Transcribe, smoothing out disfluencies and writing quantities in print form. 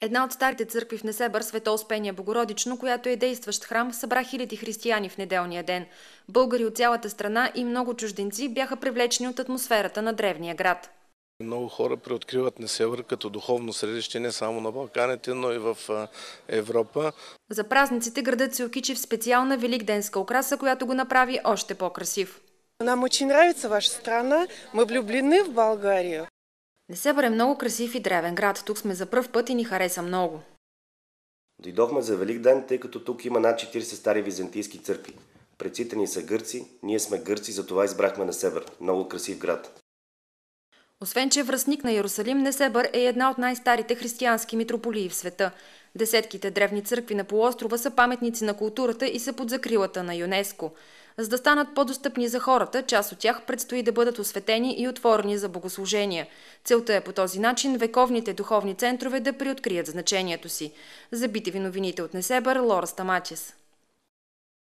Една от старите църкви в Несебър, Свето Успение Богородично, която е действащ храм, събра хиляди християни в неделния ден. Българи от цялата страна и много чужденци бяха привлечени от атмосферата на древния град. Много хора преоткриват Несебър като духовно средище не само на Балканите, но и в Европа. За празниците градът се окичи в специална великденска украса, която го направи още по-красив. Нам очень нравится ваша страна. Мы влюблены в Българию. Несебър е много красив и древен град. Тук сме за пръв път и ни хареса много. Дойдохме за Великден, тъй като тук има над 40 стари византийски църкви. Предците ни са гърци, ние сме гърци, затова избрахме Несебър. Много красив град. Освен, че е връстник на Йерусалим, Несебър е една от най-старите християнски митрополии в света. Десетките древни църкви на полуострова са паметници на културата и са под закрилата на ЮНЕСКО. За да станат по-достъпни за хората, част от тях предстои да бъдат осветени и отворени за богослужения. Целта е по този начин вековните духовни центрове да приоткрият значението си. За BTV новините от Несебър, Лора Стаматис.